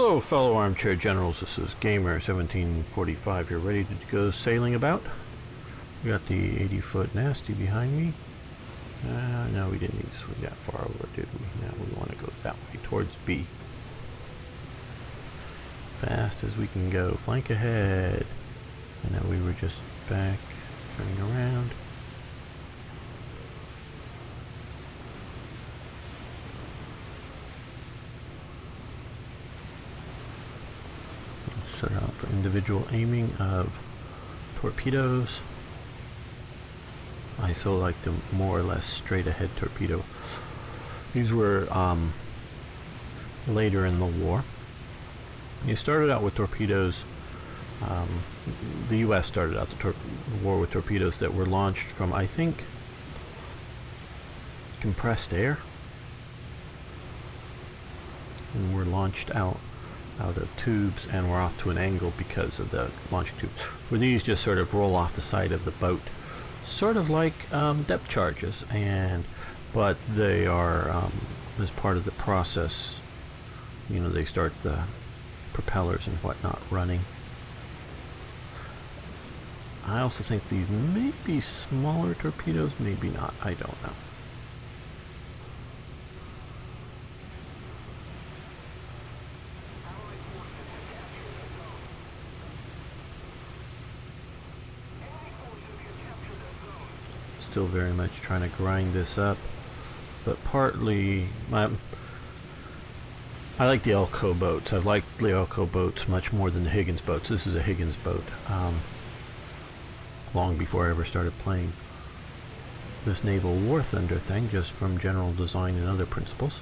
Hello, fellow armchair generals. This is Gamer1745 here, ready to go sailing about. We got the 80-foot nasty behind me. No, we didn't need to swing that far over, did we? Now we want to go that way, towards B. Fast as we can go. Flank ahead. I know we were just back, turning around. Set up for individual aiming of torpedoes. I so like the more or less straight ahead torpedo. These were later in the war. You started out with torpedoes. The U.S. started out the war with torpedoes that were launched from, I think, compressed air, and were launched out of tubes and we're off to an angle because of the launching tubes. Where these just sort of roll off the side of the boat, sort of like depth charges, but they are as part of the process. You know, they start the propellers and whatnot running. I also think these may be smaller torpedoes, maybe not. I don't know. Still very much trying to grind this up, but partly I like the Elco boats. I've liked the Elco boats much more than the Higgins boats. This is a Higgins boat, long before I ever started playing this Naval War Thunder thing, just from general design and other principles.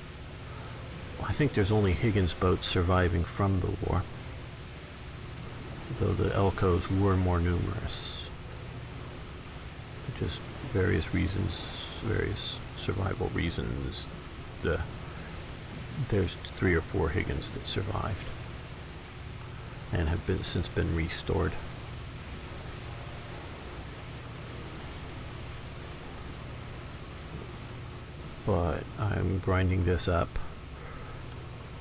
I think there's only Higgins boats surviving from the war, though the Elcos were more numerous. Just various reasons, various survival reasons. There's 3 or 4 Higgins that survived and have since been restored. But I'm grinding this up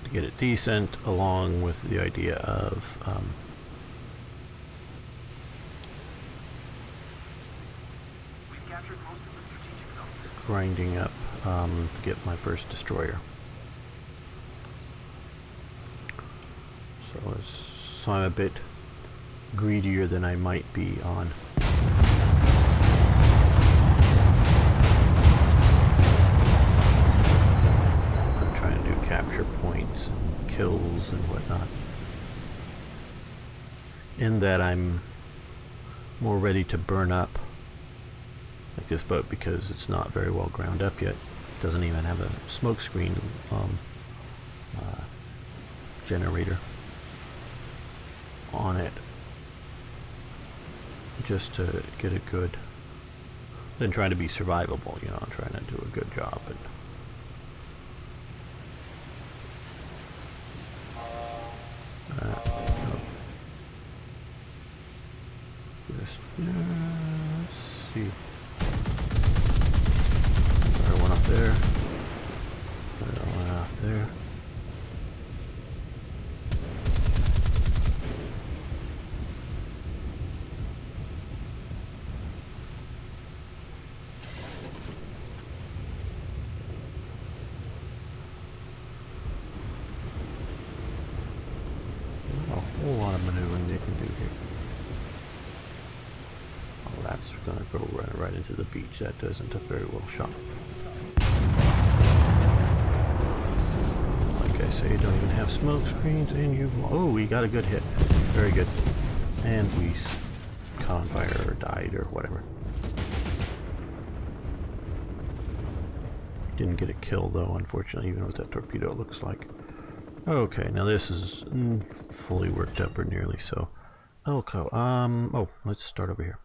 to get it decent, along with the idea of grinding up to get my first destroyer. So I'm a bit greedier than I might be on trying to do capture points and kills and whatnot. In that I'm more ready to burn up like this boat because it's not very well ground up yet. It doesn't even have a smoke screen generator on it, just to get it good. Then trying to be survivable, you know, trying to do a good job. And let's see. Another one up there. Another one off there. A whole lot of maneuvering they can do here. Oh, that's going to go right into the beach. That isn't a very well shot. Like I say, don't even have smoke screens, and you. Oh, we got a good hit. Very good. And we caught on fire or died or whatever. Didn't get a kill though, unfortunately, even with that torpedo, it looks like. Okay, now this is fully worked up, or nearly so. Elco. Oh, let's start over here.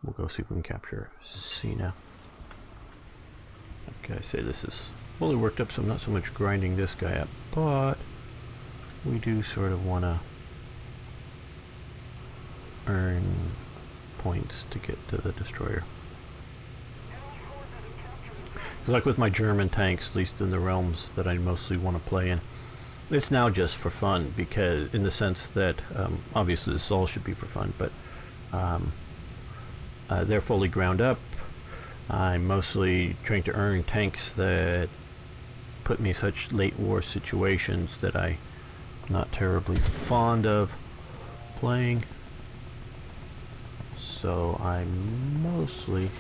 We'll go see if we can capture C now. Okay, I say this is fully worked up, so I'm not so much grinding this guy up, but we do sort of want to earn points to get to the destroyer. Because like with my German tanks, at least in the realms that I mostly want to play in, It's now just for fun, because in the sense that obviously this all should be for fun, but um, they're fully ground up. I'm mostly trying to earn tanks that put me in such late war situations that I'm not terribly fond of playing. So I'm mostly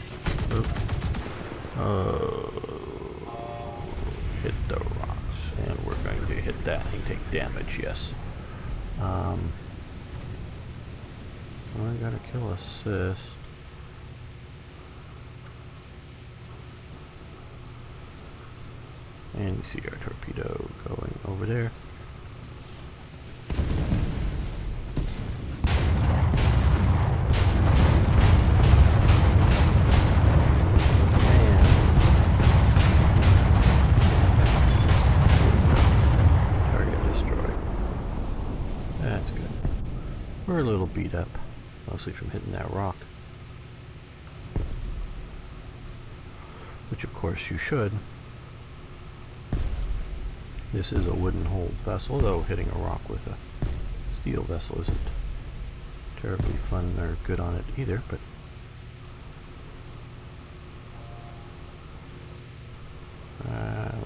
hit the rocks, and we're going to hit that and take damage. Yes. I got a kill assist. And you see our torpedo going over there. Target destroyed. That's good. We're a little beat up, mostly from hitting that rock. Which of course you should. This is a wooden-hulled vessel, though hitting a rock with a steel vessel isn't terribly fun or good on it either, but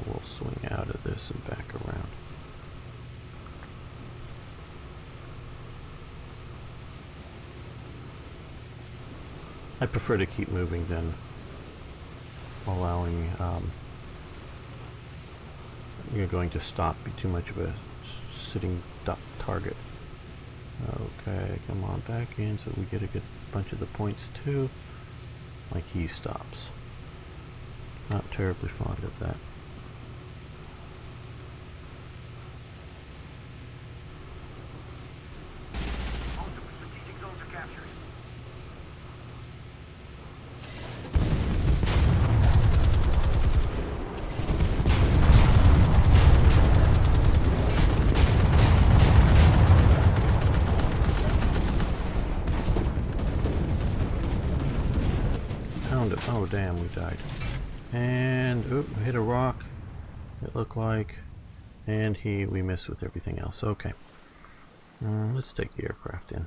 we'll swing out of this and back around. I prefer to keep moving than allowing you're going to stop, be too much of a sitting duck target. Okay, come on back in so we get a good bunch of the points too. Like he stops. Not terribly fond of that. Oh damn, we died. And oop, hit a rock, it looked like, and we missed with everything else. Okay, let's take the aircraft in.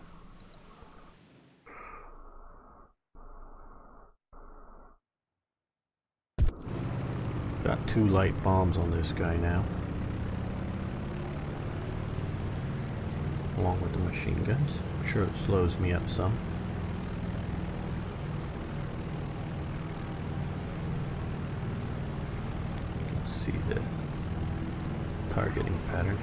Got 2 light bombs on this guy now, along with the machine guns. I'm sure it slows me up some. See the targeting pattern.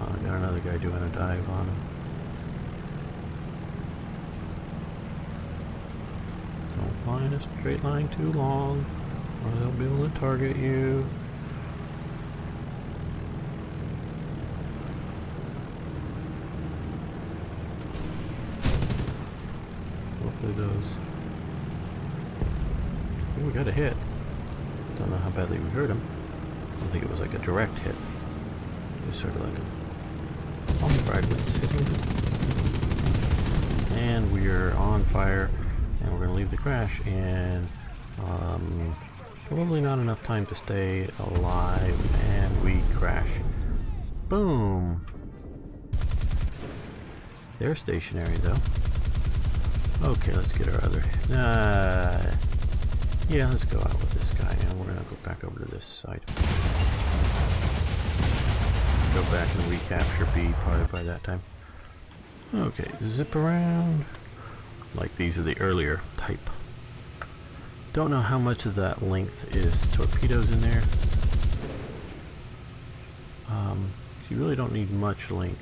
I got another guy doing a dive on him. Don't fly in a straight line too long, or they'll be able to target you. Those. Oh, we got a hit. Don't know how badly we hurt him. I don't think it was like a direct hit. It was sort of like a bomb fragments hitting him. And we are on fire, and we're going to leave the crash, and probably not enough time to stay alive, and we crash. Boom! They're stationary though. Okay, let's get our other... yeah, let's go out with this guy, and we're going to go back over to this side. Go back and recapture B probably by that time. Okay, zip around. Like these are the earlier type. Don't know how much of that length is torpedoes in there. You really don't need much length.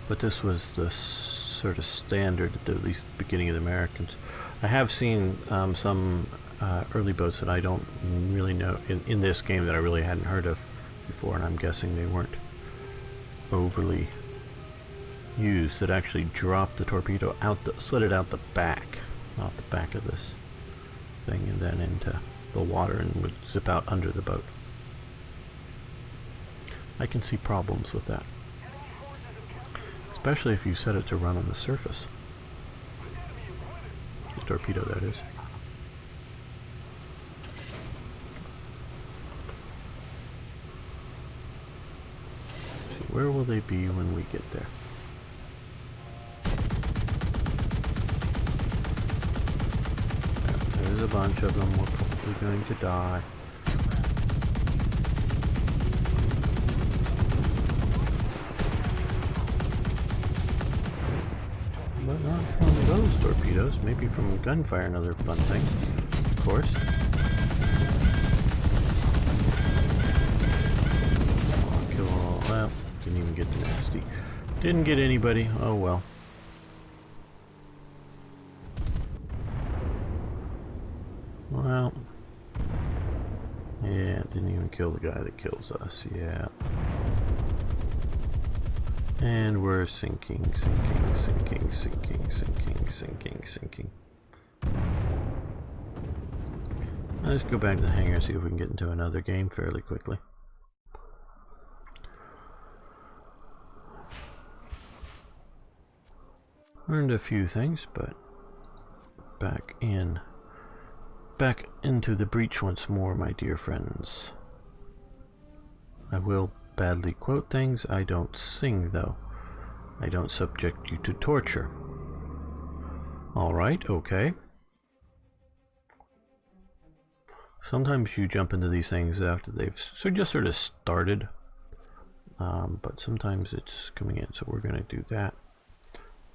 But this was the sort of standard at the least beginning of the Americans. I have seen some early boats that I don't really know in this game that I really hadn't heard of before, and I'm guessing they weren't overly used, that actually dropped the torpedo out, slid it out the back, off the back of this thing, and then into the water and would zip out under the boat. I can see problems with that. Especially if you set it to run on the surface. the torpedo, that is. Let's see, where will they be when we get there? There's a bunch of them. We're probably going to die. But not from those torpedoes. Maybe from gunfire and other fun things. Of course. I'll kill all that. Didn't even get to nasty. Didn't get anybody. Oh well. Well, yeah, didn't even kill the guy that kills us, yeah. And we're sinking, sinking, sinking, sinking, sinking, sinking, sinking. Let's go back to the hangar and see if we can get into another game fairly quickly. Learned a few things, but back into the breach once more, my dear friends. I will badly quote things. I don't sing, though. I don't subject you to torture. Alright, okay. Sometimes you jump into these things after they've just sort of started. But sometimes it's coming in, so we're going to do that.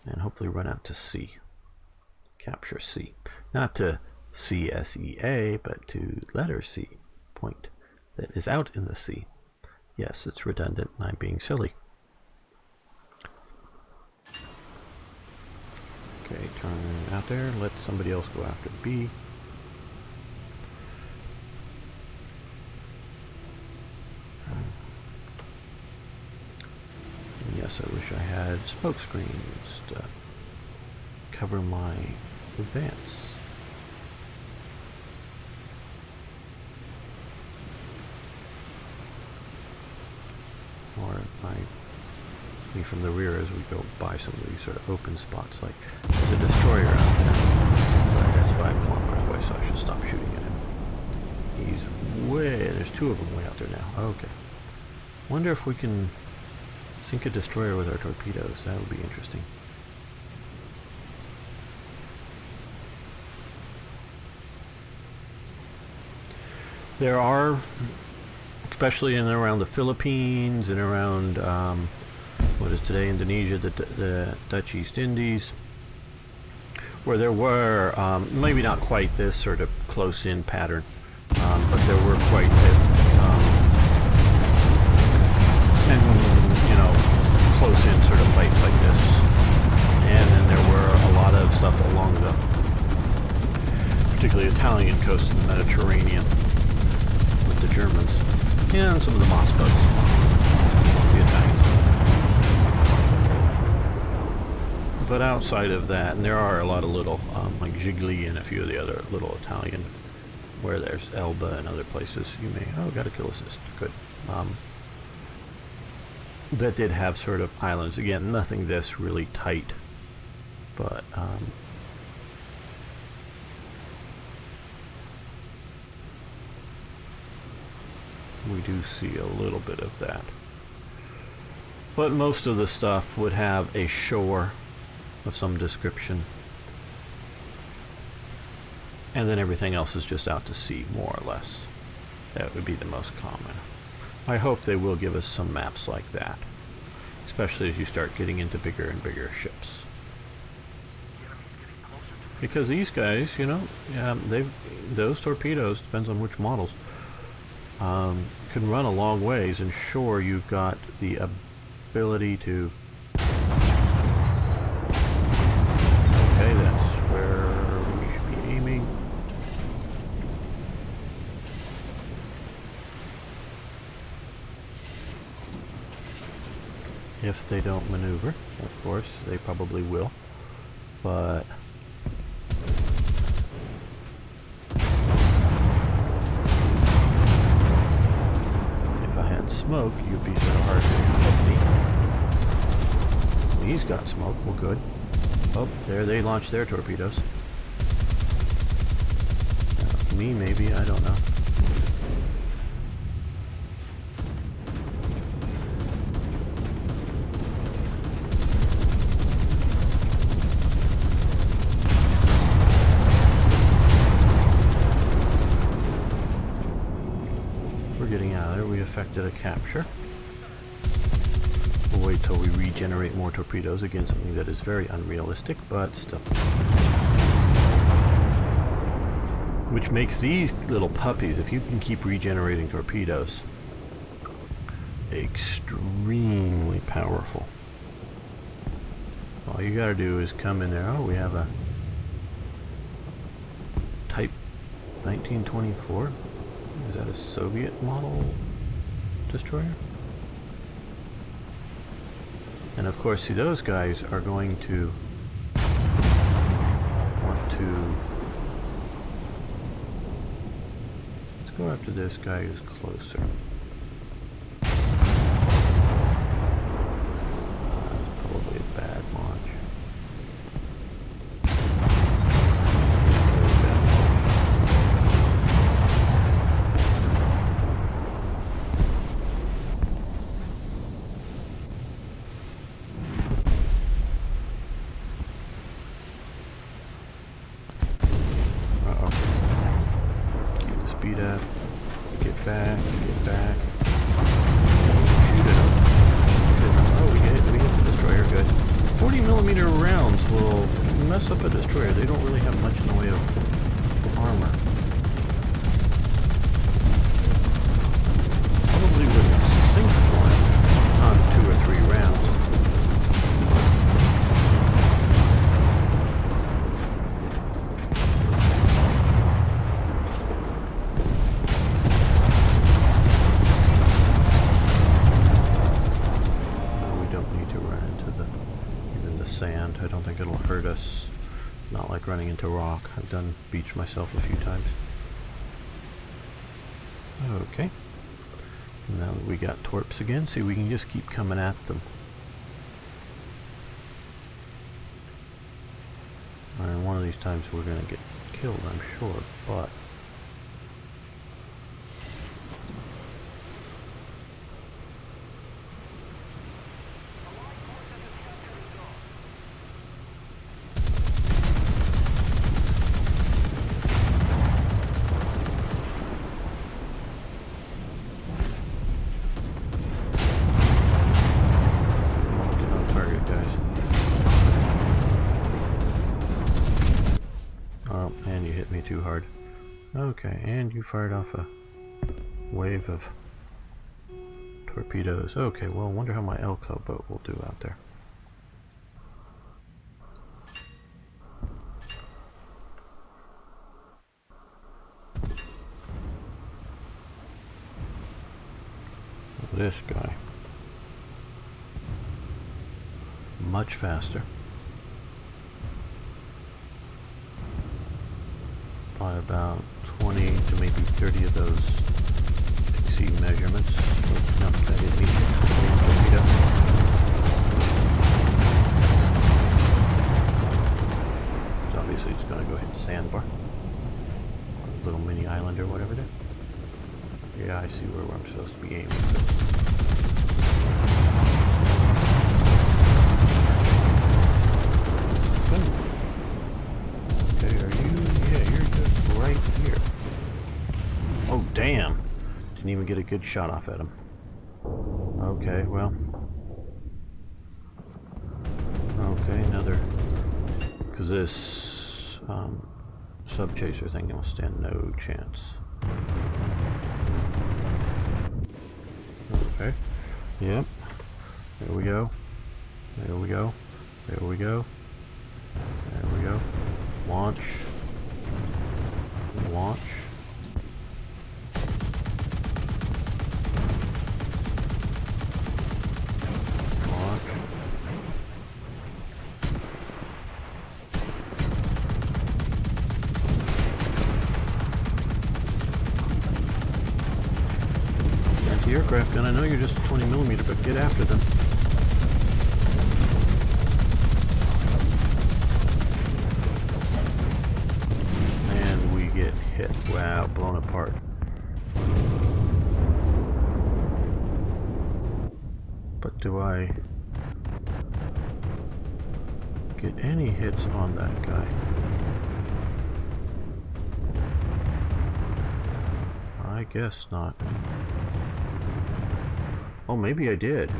And hopefully run out to sea. Capture C. Not to CSEA, but to letter C, point that is out in the sea. Yes, it's redundant and I'm being silly. Okay, turn out there, let somebody else go after B. Yes, I wish I had smoke screens to cover my advance. Or me from the rear as we go by some of these sort of open spots, like there's a destroyer out there. But that's 5 kilometers away, so I should stop shooting at him. He's there's 2 of them way out there now. Okay. Wonder if we can sink a destroyer with our torpedoes. That would be interesting. There are, especially in and around the Philippines and around what is today Indonesia, the Dutch East Indies, where there were maybe not quite this sort of close-in pattern, but there were quite and you know, close-in sort of fights like this, and then there were a lot of stuff along the particularly Italian coast of the Mediterranean with the Germans and some of the Moss boats, the Italians. But outside of that, and there are a lot of little, like Gigli and a few of the other little Italian, where there's Elba and other places, you may, oh, got a kill assist, good. That did have sort of islands. Again, nothing this really tight, but we do see a little bit of that. But most of the stuff would have a shore of some description, and then everything else is just out to sea, more or less. That would be the most common. I hope they will give us some maps like that, especially as you start getting into bigger and bigger ships. Because these guys, you know, those torpedoes, depends on which models, can run a long ways, and sure, you've got the ability to... Okay, that's where we should be aiming. If they don't maneuver, of course, they probably will, but... smoke, you'd be so hard to hit me. He's got smoke, well good. Oh, there they launched their torpedoes. Me, maybe, I don't know. We're getting out of there. We effected a capture. We'll wait till we regenerate more torpedoes. Again, something that is very unrealistic, but still. Which makes these little puppies, if you can keep regenerating torpedoes, extremely powerful. All you gotta do is come in there. Oh, we have a Type 1924. Is that a Soviet model destroyer? And of course, see, those guys are going to want to... Let's go after this guy who's closer. That's probably a bad launch. Speed up, get back, shoot at him. Oh, we hit the destroyer, good. 40mm rounds will mess up a destroyer. They don't really have much in the way of armor. Probably wouldn't sink one on 2 or 3 rounds. Sand. I don't think it'll hurt us. Not like running into rock. I've done beach myself a few times. Okay. Now that we got torps again, see, we can just keep coming at them. And one of these times we're going to get killed, I'm sure, but too hard. Okay, and you fired off a wave of torpedoes. Okay, well, I wonder how my Elko boat will do out there. This guy. Much faster. By about 20 to maybe 30 of those exceed measurements. Nope, I didn't need torpedo. So obviously it's going to go hit the sandbar. Little mini island or whatever it is. Yeah, I see where I'm supposed to be aiming. Okay, are you? Yeah, you're just right here. Oh, damn! Didn't even get a good shot off at him. Okay, well. Okay, another. Because this sub chaser thing will stand no chance. Okay. Yep. There we go. There we go. There we go. There we go. Launch. Launch. Launch. Anti-aircraft gun. I know you're just a 20mm, but get after them. get hit. Wow, blown apart. But do I get any hits on that guy? I guess not. Oh, maybe I did.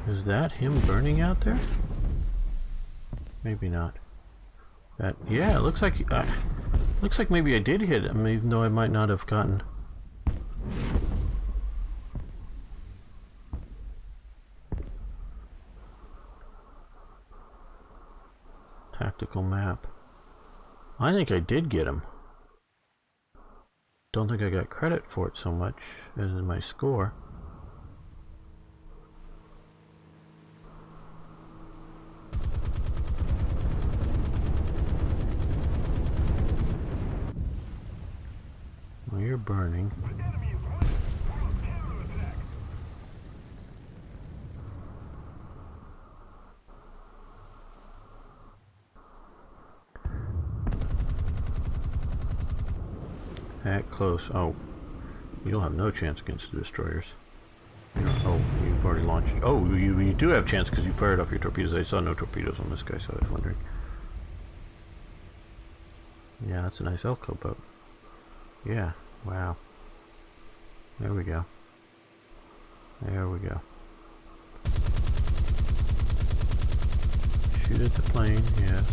Is that him burning out there? Maybe not. That, yeah, it looks like maybe I did hit him, even though I might not have gotten. Tactical map. I think I did get him. Don't think I got credit for it so much as in my score. Well, you're burning. That close. Oh, you'll have no chance against the destroyers. Oh, you've already launched. Oh, you do have a chance because you fired off your torpedoes. I saw no torpedoes on this guy, so I was wondering. Yeah, that's a nice Elco boat. Yeah, wow. There we go. There we go. Shoot at the plane, yes.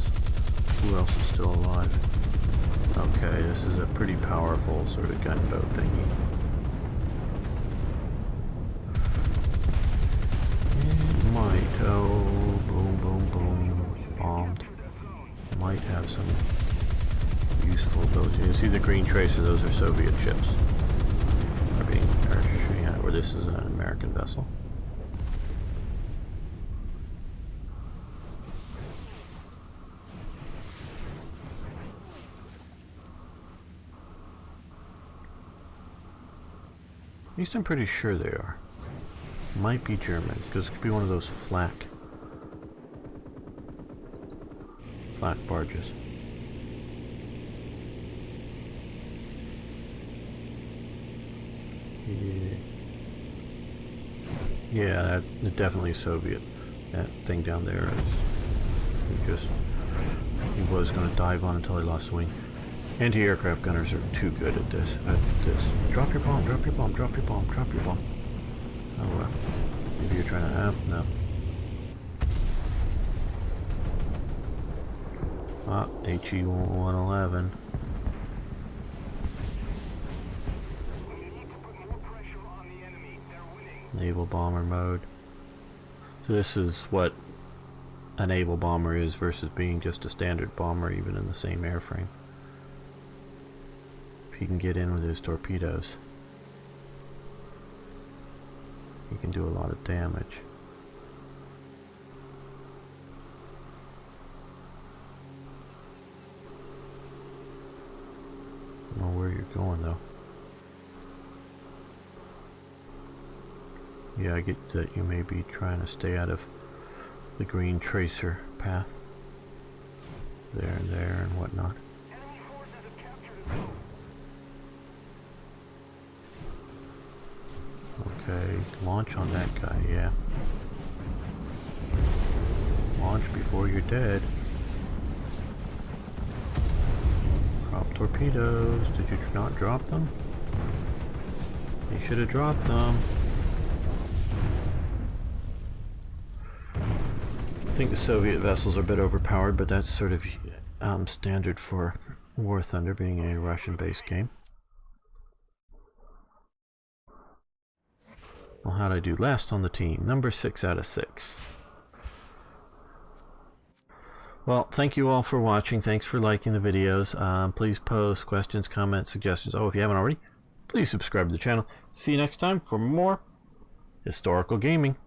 Who else is still alive? Okay, this is a pretty powerful sort of gunboat thingy. It might, oh, boom, boom, boom, bombed. Might have some useful ability. You see the green tracer, those are Soviet ships. Are being shooting at, where this is an American vessel. At least I'm pretty sure they are. Might be German, because it could be one of those flak barges. Yeah, that's definitely Soviet. That thing down there is he was going to dive on until he lost the wing. Anti-aircraft gunners are too good at this. Drop your bomb, drop your bomb, drop your bomb, drop your bomb. Oh well. Maybe you're trying to no. Ah, HE-111. Naval bomber mode. So this is what a naval bomber is versus being just a standard bomber, even in the same airframe. If he can get in with his torpedoes, he can do a lot of damage. I don't know where you're going though. Yeah, I get that you may be trying to stay out of the green tracer path. There and there and whatnot. Okay, launch on that guy, yeah. Launch before you're dead. Drop torpedoes. Did you not drop them? You should have dropped them. I think the Soviet vessels are a bit overpowered, but that's sort of standard for War Thunder being a Russian-based game. Well, how'd I do? Last on the team. Number 6 out of 6. Well, thank you all for watching. Thanks for liking the videos. Please post questions, comments, suggestions. Oh, if you haven't already, please subscribe to the channel. See you next time for more historical gaming.